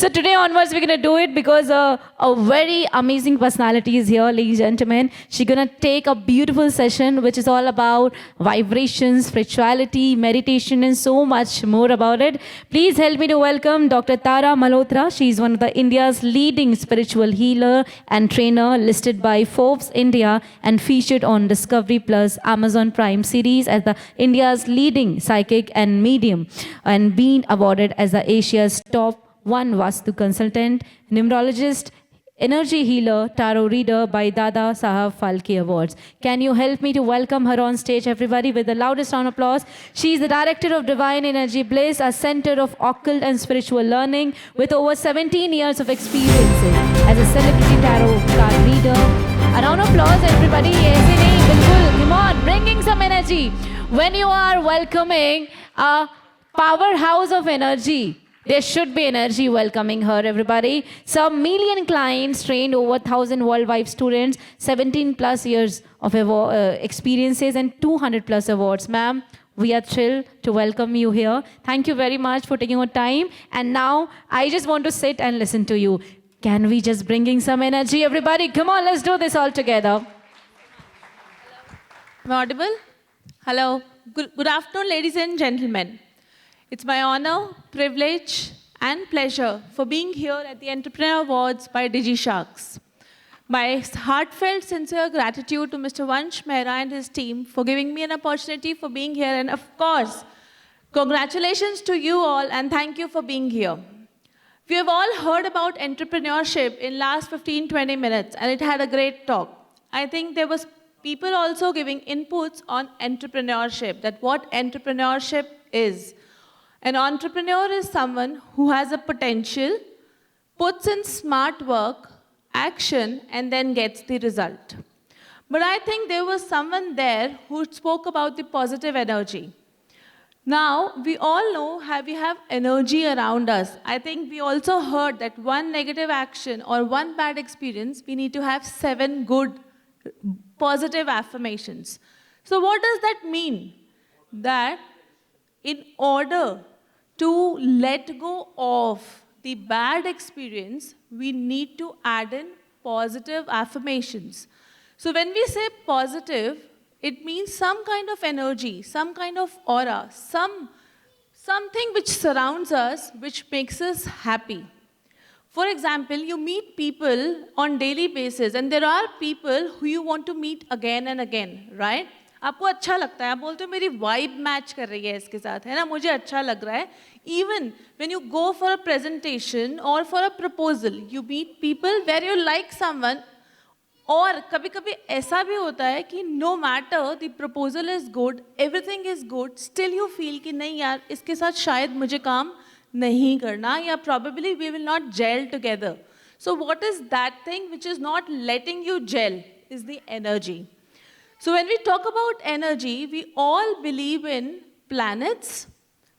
So today onwards, we're gonna do it because a very amazing personality is here, ladies and gentlemen. She's gonna take a beautiful session, which is all about vibrations, spirituality, meditation, and so much more about it. Please help me to welcome Dr. Tara Malhotra. She's one of the India's leading spiritual healer and trainer, listed by Forbes India and featured on Discovery Plus Amazon Prime series as the India's leading psychic and medium, and being awarded as the Asia's top one Vastu consultant, numerologist, energy healer, tarot reader by Dada Sahab Phalke Awards. Can you help me to welcome her on stage, everybody, with the loudest round of applause? She is the director of Divine Energy Bliss, a center of occult and spiritual learning with over 17 years of experiences as a celebrity tarot card reader. A round of applause, everybody. Aise nahi, bilkul. Come on, bringing some energy. When you are welcoming a powerhouse of energy, there should be energy welcoming her, everybody. Some million clients, trained over 1,000 worldwide students, 17 plus years of experiences and 200 plus awards. Ma'am, we are thrilled to welcome you here. Thank you very much for taking your time. And now I just want to sit and listen to you. Can we just bring in some energy, everybody? Come on, let's do this all together. Am I audible? Hello. Good afternoon, ladies and gentlemen. It's my honor, privilege, and pleasure for being here at the Entrepreneur Awards by DigiSharks. My heartfelt, sincere gratitude to Mr. Vansh Mehra and his team for giving me an opportunity for being here. And of course, congratulations to you all and thank you for being here. We have all heard about entrepreneurship in last 15-20 minutes and it had a great talk. I think there was people also giving inputs on entrepreneurship, that what entrepreneurship is. An entrepreneur is someone who has a potential, puts in smart work, action, and then gets the result. But I think there was someone there who spoke about the positive energy. Now, we all know how we have energy around us. I think we also heard that one negative action or one bad experience, we need to have 7 good positive affirmations. So what does that mean? That in order to let go of the bad experience, we need to add in positive affirmations. So when we say positive, it means some kind of energy, some kind of aura, something which surrounds us, which makes us happy. For example, you meet people on daily basis and there are people who you want to meet again and again, right? आपको अच्छा लगता है, आप बोलते हो मेरी vibe match कर रही है इसके साथ, है ना, मुझे अच्छा लग रहा है. Even when you go for a presentation or for a proposal, you meet people where you like someone. और कभी-कभी ऐसा भी होता है कि no matter the proposal is good, everything is good, still you feel कि नहीं यार, इसके साथ शायद मुझे काम नहीं करना, या probably we will not gel together. So what is that thing which is not letting you gel? Is the energy. So when we talk about energy, we all believe in planets,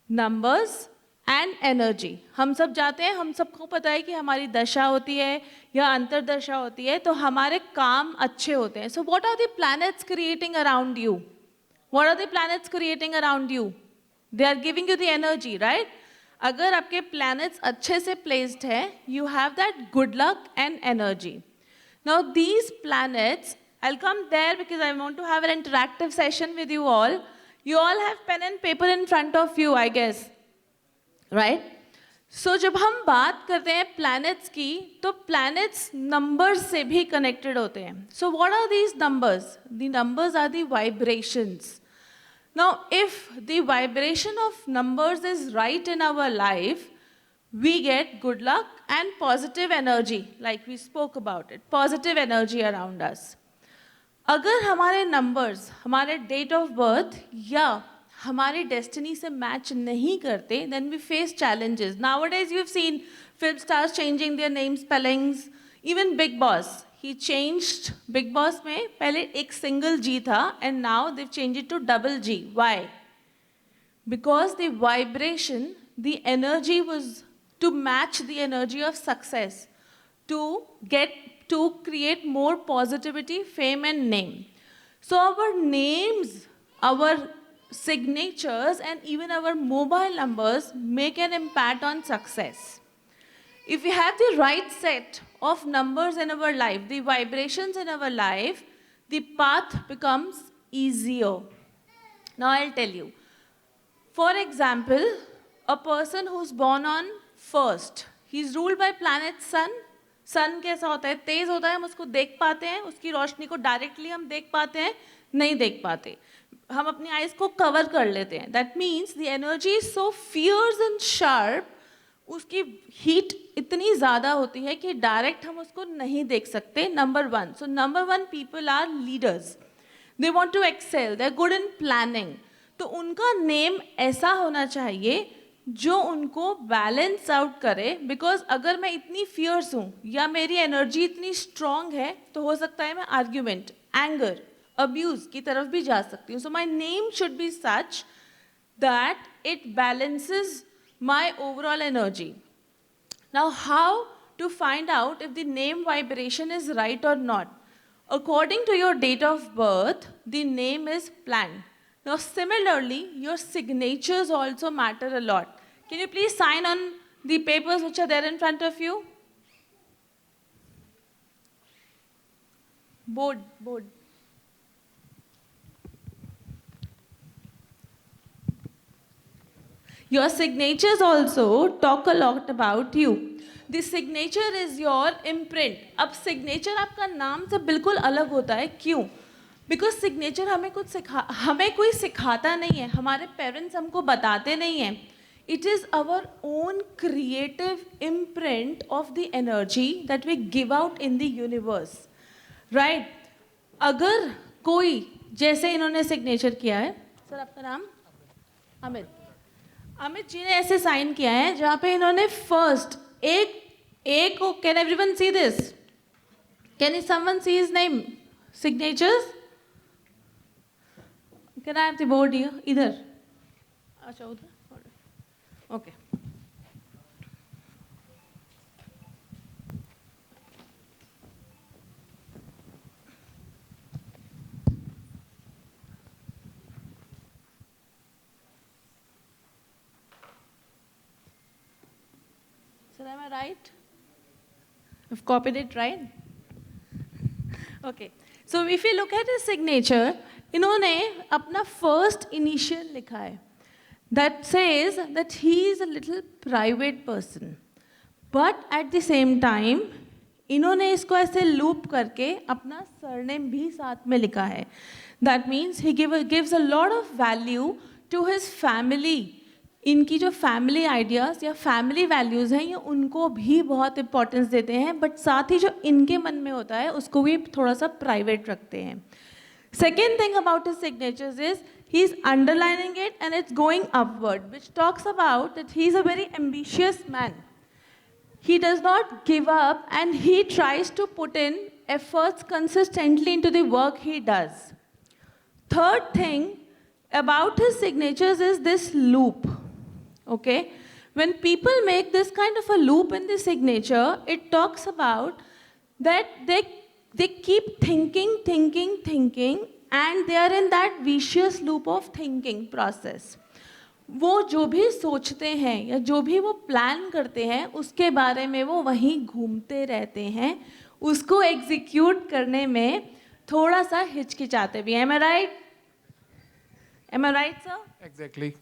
numbers, and energy. हम सब जाते हैं, हम सबको पता है कि हमारी दशा होती है या अंतरदशा होती है, तो हमारे काम अच्छे होते हैं. So what are the planets creating around you? What are the planets creating around you? They are giving you the energy, right? अगर आपके planets अच्छे से placed है, you have that good luck and energy. Now these planets, I'll come there because I want to have an interactive session with you all. You all have pen and paper in front of you, I guess. Right? So जब हम बात करते हैं planets की, तो planets numbers से भी connected होते हैं. So what are these numbers? The numbers are the vibrations. Now if the vibration of numbers is right in our life, we get good luck and positive energy, like we spoke about it, positive energy around us. अगर हमारे numbers, हमारे date of birth या हमारी destiny से match नहीं करते, then we face challenges. Nowadays you've seen film stars changing their name spellings. Even Big Boss, he changed. Big Boss में पहले एक single G था and now they've changed it to double G. Why? Because the vibration, the energy was to match the energy of success, to create more positivity, fame and name. So our names, our signatures and even our mobile numbers make an impact on success. If we have the right set of numbers in our life, the vibrations in our life, the path becomes easier. Now I'll tell you. For example, a person who's born on 1st, he's ruled by planet sun. सन कैसा होता है? तेज होता है, हम उसको देख पाते हैं, उसकी रोशनी को डायरेक्टली हम देख पाते हैं, नहीं देख पाते, हम अपनी आइज को कवर कर लेते हैं. That means the energy is so fierce and sharp, उसकी हीट इतनी ज़्यादा होती है कि डायरेक्ट हम उसको नहीं देख सकते. Number 1. So number 1 people are leaders. They want to excel, they are good in planning. तो उनका नेम ऐसा होना चाहिए जो उनको बैलेंस आउट करे. बिकॉज अगर मैं इतनी फियर्स हूँ या मेरी एनर्जी इतनी स्ट्रांग है तो हो सकता है मैं आर्ग्यूमेंट, एंगर, अब्यूज की तरफ भी जा सकती हूँ. So my name should be such that it balances my overall energy. Now, how to find out if the name vibration is right or not? According to your date of birth, the name is planned. Now, similarly, your signatures also matter a lot. Can you please sign on the papers which are there in front of you? Board. Your signatures also talk a lot about you. The signature is your imprint. अब signature आपका नाम से बिल्कुल अलग होता है. क्यों? Because signature हमें कोई सिखाता नहीं है, हमारे parents हमको बताते नहीं हैं. It is our own creative imprint of the energy that we give out in the universe. Right? अगर कोई, जैसे इन्होंने signature किया है, सर आपका नाम? अमित जी ने ऐसे साइन किया है जहाँ पे इन्होंने फर्स्ट एक को, can everyone see this? Can someone see his name? Signatures? Can I have the board here? इधर, अच्छा उधर, okay. Sir, am I right? I've copied it right? Okay. So if you look at his signature, इन्होंने अपना first initial लिखा है. That says that he is a little private person. But at the same time, इन्होंने इसको ऐसे loop करके अपना surname भी साथ में लिखा है. That means he gives a lot of value to his family. इनकी जो फैमिली आइडियाज़ या फैमिली वैल्यूज़ हैं ये उनको भी बहुत इंपॉर्टेंस देते हैं, बट साथ ही जो इनके मन में होता है उसको भी थोड़ा सा प्राइवेट रखते हैं. Second thing about his signatures is he is underlining it and it's going upward, which talks about that he is a very ambitious man. He does not give up and he tries to put in efforts consistently into the work he does. Third thing about his signatures is this loop. Okay? When people make this kind of a loop in the signature, it talks about that they keep thinking, and they are in that vicious loop of thinking process. वो जो भी सोचते हैं या जो भी वो plan करते हैं उसके बारे में वो वहीं घूमते रहते हैं, उसको एग्जीक्यूट करने में थोड़ा सा हिचकिचाते भी हैं. Am I right? Am I right, sir? Exactly.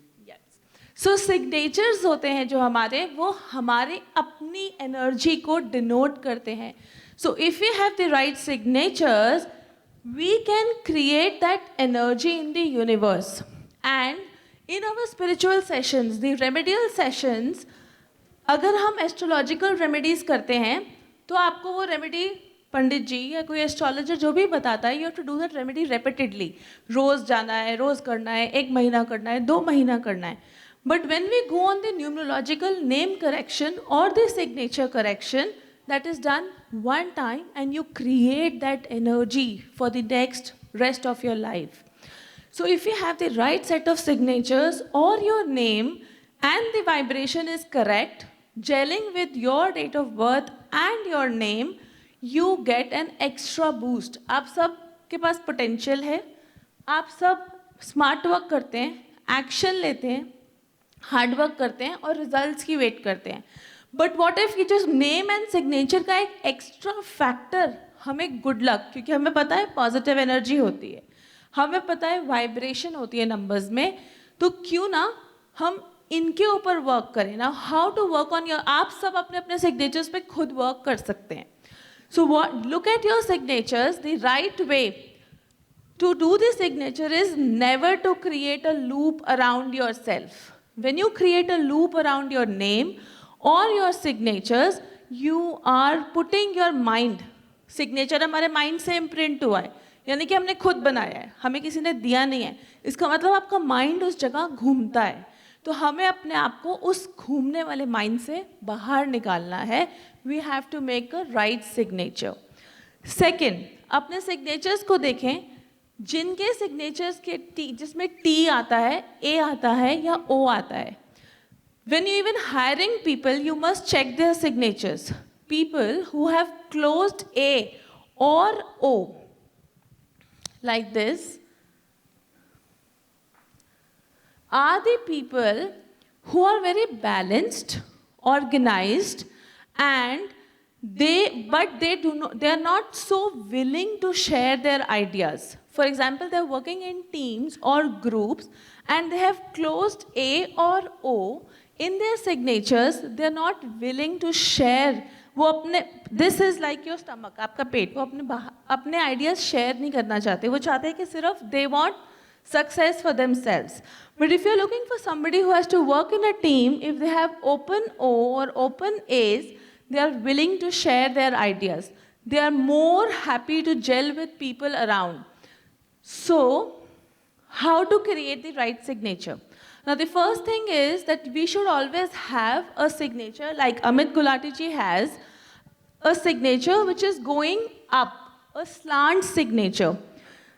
So signatures होते हैं जो हमारे, वो हमारे अपनी एनर्जी को डिनोट करते हैं. So if you have the right signatures we can create that energy in the universe. And in our spiritual sessions, the remedial sessions, अगर हम एस्ट्रोलॉजिकल रेमेडीज करते हैं तो आपको वो रेमेडी पंडित जी या कोई एस्ट्रोलॉजर जो भी बताता है, you have to do that remedy repeatedly. रोज़ जाना है, रोज़ करना है, 1 महीना करना है, 2 महीना करना है. But when we go on the numerological name correction or the signature correction, that is done one time and you create that energy for the next rest of your life. So if you have the right set of signatures or your name and the vibration is correct, gelling with your date of birth and your name, you get an extra boost. आप सब के पास potential है, आप सब smart work करते हैं, action लेते हैं, हार्ड वर्क करते हैं और रिजल्ट्स की वेट करते हैं. बट वॉट इफ ये जो नेम एंड सिग्नेचर का एक एक्स्ट्रा फैक्टर हमें गुड लक, क्योंकि हमें पता है पॉजिटिव एनर्जी होती है, हमें पता है वाइब्रेशन होती है नंबर्स में, तो क्यों ना हम इनके ऊपर वर्क करें ना. How to work on your, आप सब अपने अपने सिग्नेचर्स पे खुद वर्क कर सकते हैं. So what, look at your signatures. The right way to do the signature is never to create a loop around yourself. When you create a loop around your name or your signatures, you are putting your mind. Signature हमारे mind से imprint हुआ है, यानी कि हमने खुद बनाया है, हमें किसी ने दिया नहीं है. इसका मतलब आपका mind उस जगह घूमता है, तो हमें अपने आप को उस घूमने वाले mind से बाहर निकालना है. We have to make a right signature. Second, अपने signatures को देखें. जिनके सिग्नेचर्स के टी, जिसमें टी आता है, ए आता है या ओ आता है. When you even hiring people, you must check their signatures. People who have closed A or O, like this, are the people who are very balanced, organized, and they are not so willing to share their ideas. For example, they're working in teams or groups and they have closed A or O in their signatures. They're not willing to share. वो अपने, this is like your stomach, आपका पेट, वो अपने ideas share नहीं करना चाहते. वो चाहते हैं कि सिर्फ they want success for themselves. But if you're looking for somebody who has to work in a team, if they have open O or open A's, they are willing to share their ideas. They are more happy to gel with people around. So, how to create the right signature? Now, the first thing is that we should always have a signature, like Amit Gulati ji has, a signature which is going up, a slant signature.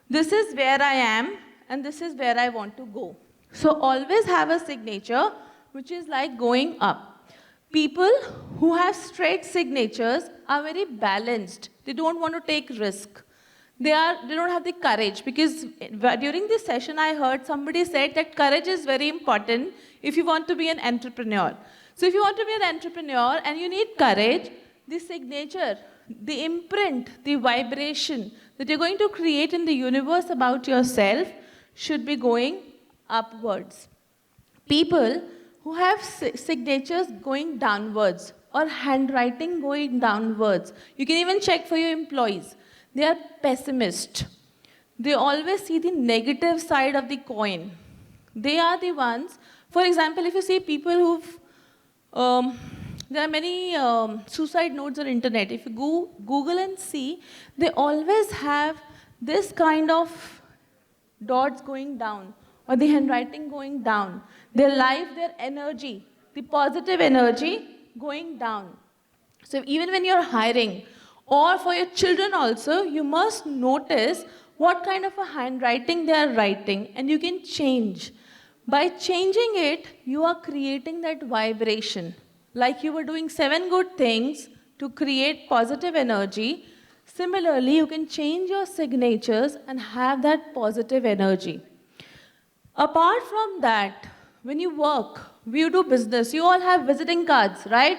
This is where I am, and this is where I want to go. So, always have a signature which is like going up. People who have straight signatures are very balanced. They don't want to take risk. They don't have the courage, because during this session I heard somebody said that courage is very important if you want to be an entrepreneur. So if you want to be an entrepreneur and you need courage, the signature, the imprint, the vibration that you're going to create in the universe about yourself should be going upwards. People who have signatures going downwards or handwriting going downwards, you can even check for your employees. They are pessimist. They always see the negative side of the coin. They are the ones, for example, if you see people who've, there are many suicide notes on internet. If you Google and see, they always have this kind of dots going down or the handwriting going down. Their life, their energy, the positive energy going down. So even when you're hiring, or for your children also, you must notice what kind of a handwriting they are writing, and you can change. By changing it, you are creating that vibration. Like you were doing 7 good things to create positive energy, similarly, you can change your signatures and have that positive energy. Apart from that, when you work, when you do business, you all have visiting cards, right?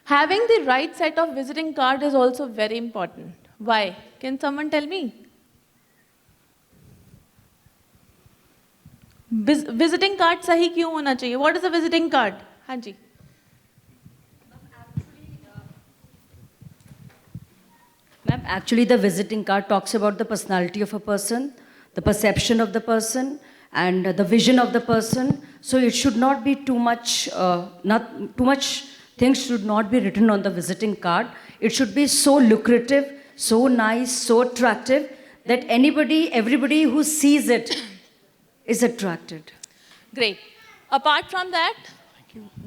Having the right set of visiting card is also very important. Why? Can someone tell me? Visiting card सही क्यों होना चाहिए? What is a visiting card? हाँ जी. Ma'am, actually the visiting card talks about the personality of a person, the perception of the person, and the vision of the person. So it should not be too much, not too much things should not be written on the visiting card. It should be so lucrative, so nice, so attractive that everybody who sees it is attracted. Great. Apart from that,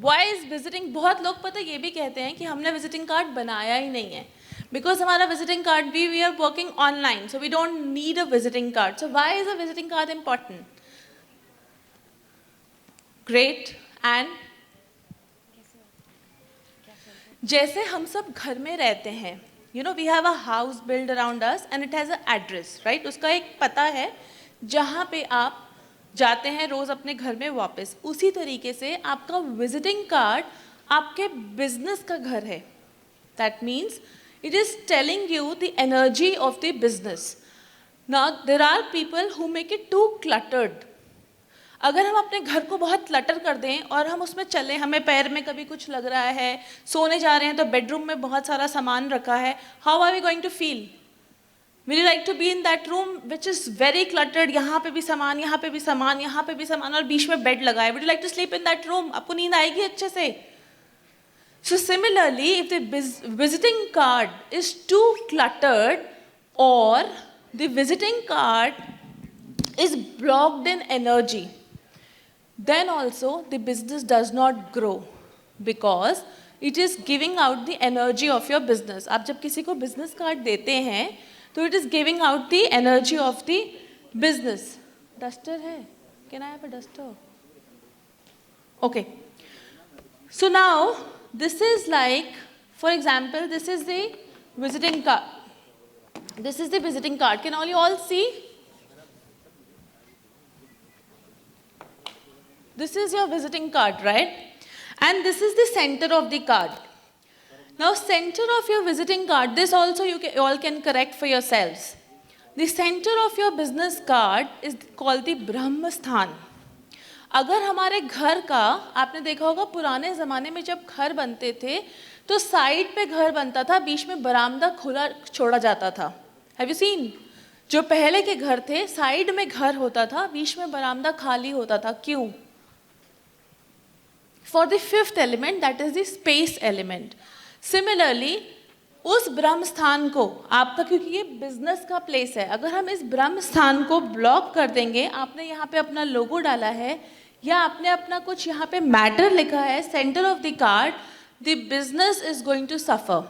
why is visiting? बहुत लोग पता ये भी कहते हैं कि हमने visiting card बनाया ही नहीं है. Because हमारा visiting card भी, we are working online, so we don't need a visiting card. So why is a visiting card important? Great. And जैसे हम सब घर में रहते हैं, you know, we have a house built around us and it has an address, right? उसका एक पता है जहाँ पे आप जाते हैं रोज अपने घर में वापस. उसी तरीके से आपका विजिटिंग कार्ड आपके बिजनेस का घर है. That means it is telling you the energy of the business. Now there are people who make it too cluttered. अगर हम अपने घर को बहुत क्लटर कर दें और हम उसमें चलें, हमें पैर में कभी कुछ लग रहा है, सोने जा रहे हैं तो बेडरूम में बहुत सारा सामान रखा है, how are we going to feel? Will you like to be in that room which is very cluttered? यहाँ पे भी सामान, यहाँ पे भी सामान, यहाँ पे भी सामान और बीच में बेड लगा है. Would you like to sleep in that room? आपको नींद आएगी अच्छे से? So similarly, if the visiting card is too cluttered or the visiting card is blocked in energy, then also the business does not grow because it is giving out the energy of your business. आप जब किसी को business card देते हैं तो it is giving out the energy of the business. Duster है? Can I have a duster? Okay. So now this is like, for example, this is the visiting card. This is the visiting card. Can all you all see? This is your visiting card, right? And this is the center of the card. Now, center of your visiting card, this also you all can correct for yourselves. The center of your business card is called the ब्रह्मस्थान. अगर हमारे घर का, आपने देखा होगा पुराने ज़माने में जब घर बनते थे तो साइड पे घर बनता था, बीच में बरामदा खुला छोड़ा जाता था. Have you seen? जो पहले के घर थे साइड में घर होता था, बीच में बरामदा खाली होता था. क्यों? For the fifth element, that is the space element. Similarly, उस ब्रह्म स्थान को आपका, क्योंकि ये बिजनेस का प्लेस है, अगर हम इस ब्रह्म स्थान को ब्लॉक कर देंगे, आपने यहाँ पे अपना लोगो डाला है या आपने अपना कुछ यहाँ पे मैटर लिखा है centre of the card, the business is going to suffer.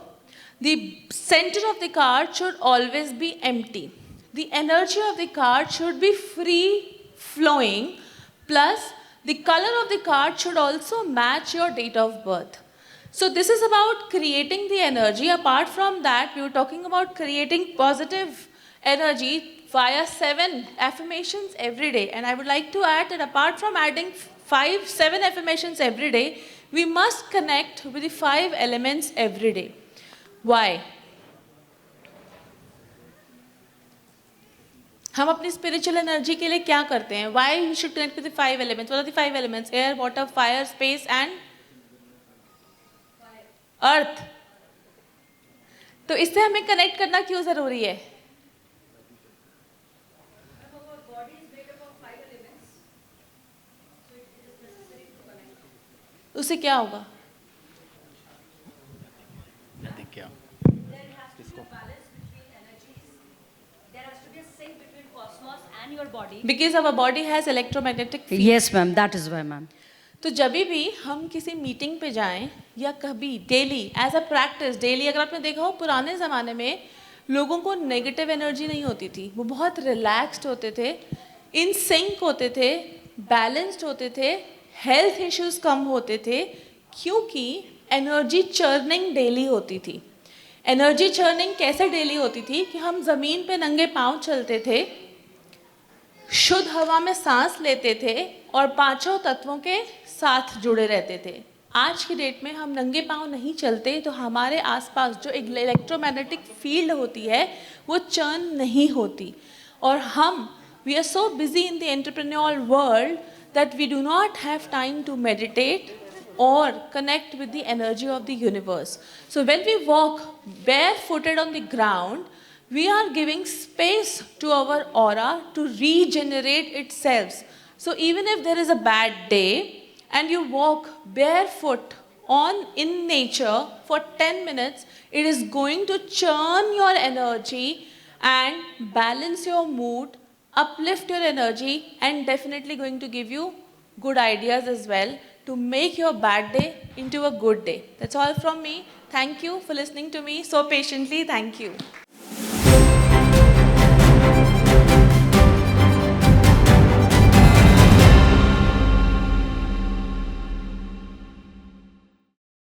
The centre of the card should always be empty. The energy of the card should be free flowing, plus the color of the card should also match your date of birth. So this is about creating the energy. Apart from that, we were talking about creating positive energy via 7 affirmations every day. And I would like to add that apart from adding 7 affirmations every day, we must connect with the 5 elements every day. Why? हम अपनी spiritual energy के लिए क्या करते हैं? Why we should connect with the 5 elements? What are the 5 elements? Air, water, fire, space and earth. तो इससे हमें कनेक्ट करना क्यों जरूरी है? उससे क्या होगा? Your body. Because our body has electromagnetic field. Yes, ma'am. That is why, ma'am. तो जब भी हम किसी मीटिंग पे जाएं या कभी daily as a practice, daily अगर आपने देखा हो पुराने ज़माने में लोगों को नेगेटिव एनर्जी नहीं होती थी, वो बहुत रिलैक्स्ड होते थे, इन सिंक होते थे, बैलेंस्ड होते थे, हेल्थ इश्यूज कम होते थे, क्योंकि एनर्जी चर्निंग डेली होती थी. एनर्जी चर्निंग कैसे डेली होती थी कि हम ज़मीन पे नंगे पाँव चलते थे, शुद्ध हवा में सांस लेते थे और 5 तत्वों के साथ जुड़े रहते थे. आज की डेट में हम नंगे पाँव नहीं चलते तो हमारे आसपास जो एक इलेक्ट्रोमैग्नेटिक फील्ड होती है वो चर्न नहीं होती. और हम we are so busy in the entrepreneur world that we do not have time to meditate or connect with the energy of the universe. So when we walk barefooted on the ground, we are giving space to our aura to regenerate itself. So even if there is a bad day and you walk barefoot in nature for 10 minutes, it is going to churn your energy and balance your mood, uplift your energy, and definitely going to give you good ideas as well to make your bad day into a good day. That's all from me. Thank you for listening to me so patiently. Thank you.